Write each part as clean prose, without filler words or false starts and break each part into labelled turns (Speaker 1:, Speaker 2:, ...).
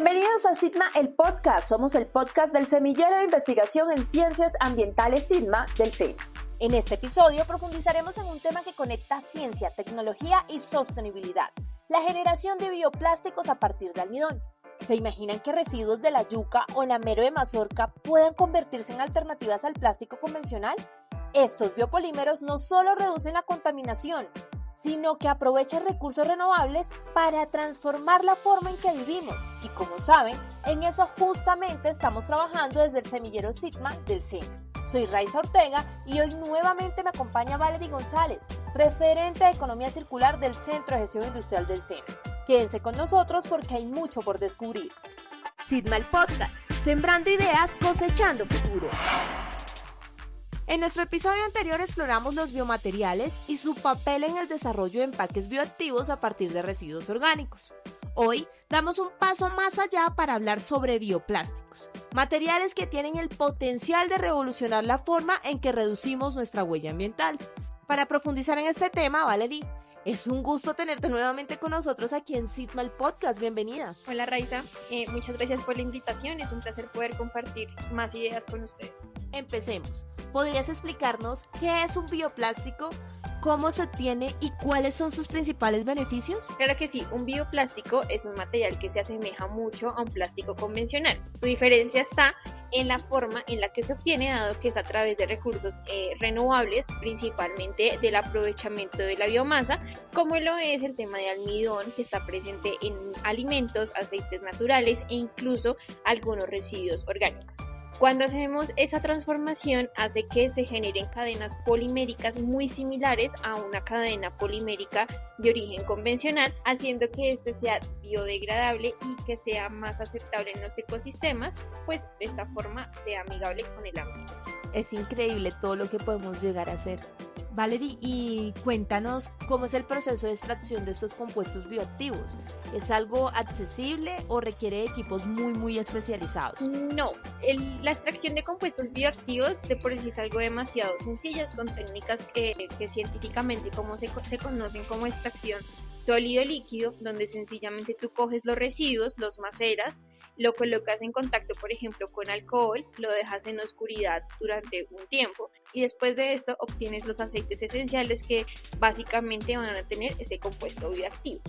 Speaker 1: Bienvenidos a Sigma el Podcast. Somos el podcast del Semillero de Investigación en Ciencias Ambientales Sigma del CEIN. En este episodio profundizaremos en un tema que conecta ciencia, tecnología y sostenibilidad: la generación de bioplásticos a partir de almidón. ¿Se imaginan que residuos de la yuca o la mero de mazorca puedan convertirse en alternativas al plástico convencional? Estos biopolímeros no solo reducen la contaminación, sino que aprovechan recursos renovables para transformar la forma en que vivimos. Y como saben, en eso justamente estamos trabajando desde el Semillero Sigma del CEIN. Soy Raiza Ortega y hoy nuevamente me acompaña Valery González, referente de Economía Circular del Centro de Gestión Industrial del CEIN. Quédense con nosotros porque hay mucho por descubrir. Sigma el Podcast, sembrando ideas, cosechando futuro. En nuestro episodio anterior exploramos los biomateriales y su papel en el desarrollo de empaques bioactivos a partir de residuos orgánicos. Hoy damos un paso más allá para hablar sobre bioplásticos, materiales que tienen el potencial de revolucionar la forma en que reducimos nuestra huella ambiental. Para profundizar en este tema, Valery, es un gusto tenerte nuevamente con nosotros aquí en Sigma el Podcast. Bienvenida.
Speaker 2: Hola Raiza, muchas gracias por la invitación. Es un placer poder compartir más ideas con ustedes.
Speaker 1: Empecemos. ¿Podrías explicarnos qué es un bioplástico, cómo se obtiene y cuáles son sus principales beneficios?
Speaker 2: Claro que sí, un bioplástico es un material que se asemeja mucho a un plástico convencional. Su diferencia está en la forma en la que se obtiene, dado que es a través de recursos renovables, principalmente del aprovechamiento de la biomasa, como lo es el tema de almidón, que está presente en alimentos, aceites naturales e incluso algunos residuos orgánicos. Cuando hacemos esa transformación hace que se generen cadenas poliméricas muy similares a una cadena polimérica de origen convencional, haciendo que este sea biodegradable y que sea más aceptable en los ecosistemas, pues de esta forma sea amigable con el ambiente.
Speaker 1: Es increíble todo lo que podemos llegar a hacer. Valery, y cuéntanos cómo es el proceso de extracción de estos compuestos bioactivos. ¿Es algo accesible o requiere equipos muy especializados?
Speaker 2: No, la extracción de compuestos bioactivos de por sí es algo demasiado sencillo, con técnicas que científicamente como se conocen como extracción sólido-líquido, donde sencillamente tú coges los residuos, los maceras, lo colocas en contacto, por ejemplo, con alcohol, lo dejas en oscuridad durante un tiempo y después de esto obtienes los aceites esenciales que básicamente van a tener ese compuesto bioactivo.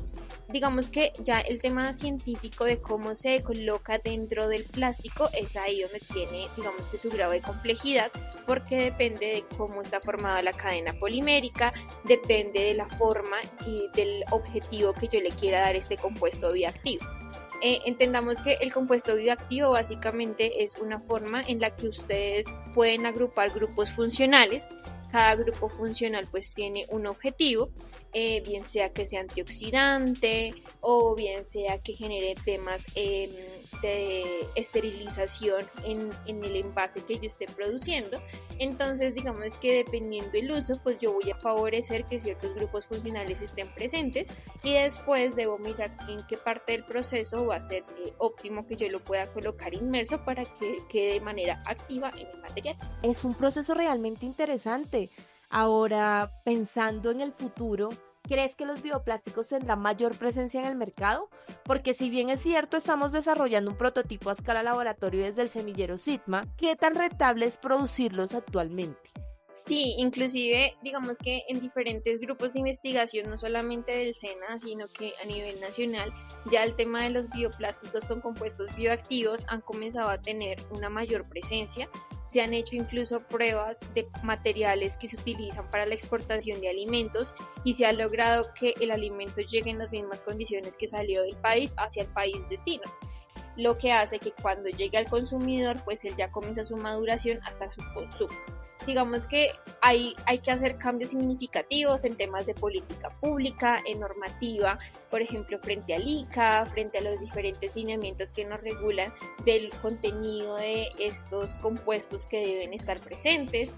Speaker 2: Digamos que ya el tema científico de cómo se coloca dentro del plástico es ahí donde tiene, digamos que su grado de complejidad, porque depende de cómo está formada la cadena polimérica, depende de la forma y del objetivo que yo le quiera dar a este compuesto bioactivo. Entendamos que el compuesto bioactivo básicamente es una forma en la que ustedes pueden agrupar grupos funcionales. Cada grupo funcional pues tiene un objetivo, bien sea que sea antioxidante o bien sea que genere temas de esterilización en el envase que yo esté produciendo. Entonces digamos que dependiendo del uso pues yo voy a favorecer que ciertos grupos funcionales estén presentes y después debo mirar en qué parte del proceso va a ser óptimo que yo lo pueda colocar inmerso para que quede de manera activa en el material.
Speaker 1: Es un proceso realmente interesante. Ahora, pensando en el futuro, ¿crees que los bioplásticos tendrán mayor presencia en el mercado? Porque si bien es cierto, estamos desarrollando un prototipo a escala laboratorio desde el Semillero Sigma, ¿qué tan rentable es producirlos actualmente?
Speaker 2: Sí, inclusive digamos que en diferentes grupos de investigación, no solamente del SENA, sino que a nivel nacional, ya el tema de los bioplásticos con compuestos bioactivos han comenzado a tener una mayor presencia. Se han hecho incluso pruebas de materiales que se utilizan para la exportación de alimentos y se ha logrado que el alimento llegue en las mismas condiciones que salió del país hacia el país destino, lo que hace que cuando llegue al consumidor pues él ya comienza su maduración hasta su consumo. Digamos que hay que hacer cambios significativos en temas de política pública, en normativa, por ejemplo frente al ICA, frente a los diferentes lineamientos que nos regulan del contenido de estos compuestos que deben estar presentes,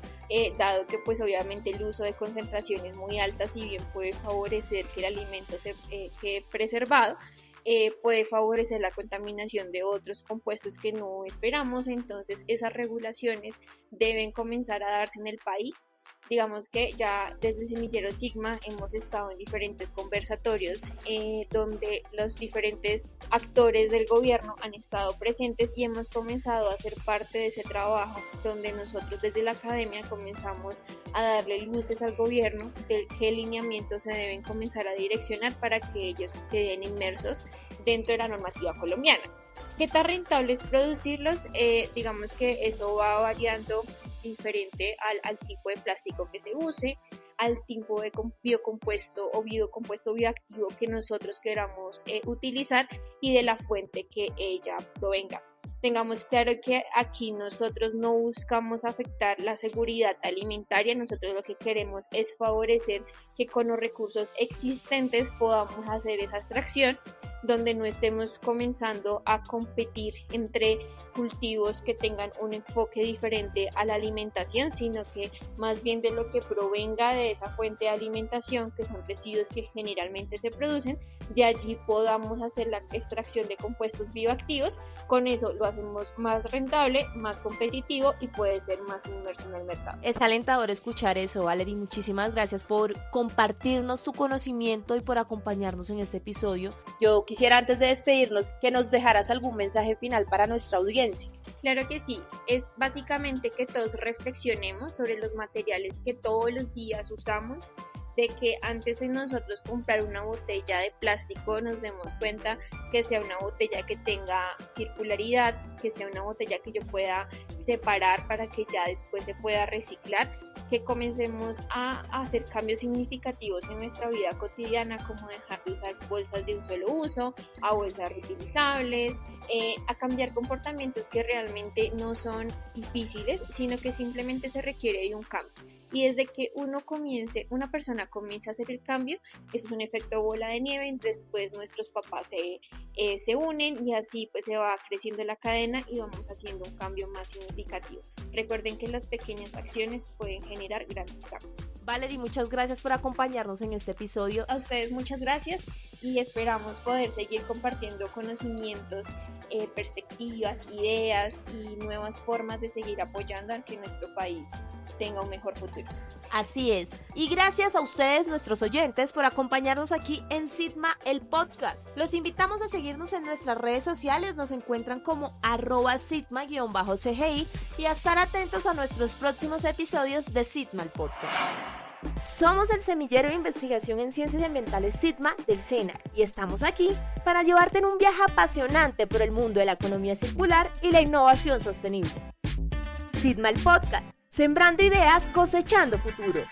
Speaker 2: dado que pues obviamente el uso de concentraciones muy altas si bien puede favorecer que el alimento se quede preservado, puede favorecer la contaminación de otros compuestos que no esperamos. Entonces esas regulaciones deben comenzar a darse en el país. Digamos que ya desde el Semillero Sigma hemos estado en diferentes conversatorios donde los diferentes actores del gobierno han estado presentes y hemos comenzado a hacer parte de ese trabajo, donde nosotros desde la academia comenzamos a darle luces al gobierno de qué lineamientos se deben comenzar a direccionar para que ellos queden inmersos dentro de la normativa colombiana. ¿Qué tan rentable es producirlos? Digamos que eso va variando diferente al tipo de plástico que se use, al tipo de biocompuesto o biocompuesto bioactivo que nosotros queramos utilizar y de la fuente que ella provenga. Tengamos claro que aquí nosotros no buscamos afectar la seguridad alimentaria, nosotros lo que queremos es favorecer que con los recursos existentes podamos hacer esa extracción, donde no estemos comenzando a competir entre cultivos que tengan un enfoque diferente a la alimentación, sino que más bien de lo que provenga de esa fuente de alimentación, que son residuos que generalmente se producen, de allí podamos hacer la extracción de compuestos bioactivos. Con eso lo hacemos más rentable, más competitivo y puede ser más inmerso en el mercado.
Speaker 1: Es alentador escuchar eso, Valerie. Muchísimas gracias por compartirnos tu conocimiento y por acompañarnos en este episodio. Yo quisiera, antes de despedirnos, que nos dejaras algún mensaje final para nuestra audiencia.
Speaker 2: Claro que sí, es básicamente que todos reflexionemos sobre los materiales que todos los días usamos, de que antes de nosotros comprar una botella de plástico nos demos cuenta que sea una botella que tenga circularidad, que sea una botella que yo pueda separar para que ya después se pueda reciclar, que comencemos a hacer cambios significativos en nuestra vida cotidiana, como dejar de usar bolsas de un solo uso a bolsas reutilizables, a cambiar comportamientos que realmente no son difíciles, sino que simplemente se requiere de un cambio. Y desde que una persona comience a hacer el cambio, eso es un efecto bola de nieve, después nuestros papás se unen y así pues se va creciendo la cadena y vamos haciendo un cambio más significativo. Recuerden que las pequeñas acciones pueden generar grandes cambios.
Speaker 1: Valerie, muchas gracias por acompañarnos en este episodio.
Speaker 2: A ustedes muchas gracias y esperamos poder seguir compartiendo conocimientos, perspectivas, ideas y nuevas formas de seguir apoyando a que nuestro país tenga un mejor futuro.
Speaker 1: Así es. Y gracias a ustedes, nuestros oyentes, por acompañarnos aquí en Sigma, el podcast. Los invitamos a seguirnos en nuestras redes sociales. Nos encuentran como @Sigma_CGI y a estar atentos a nuestros próximos episodios de Sigma, el podcast. Somos el semillero de investigación en ciencias ambientales Sigma del SENA y estamos aquí para llevarte en un viaje apasionante por el mundo de la economía circular y la innovación sostenible. Sigma, el podcast, sembrando ideas, cosechando futuro.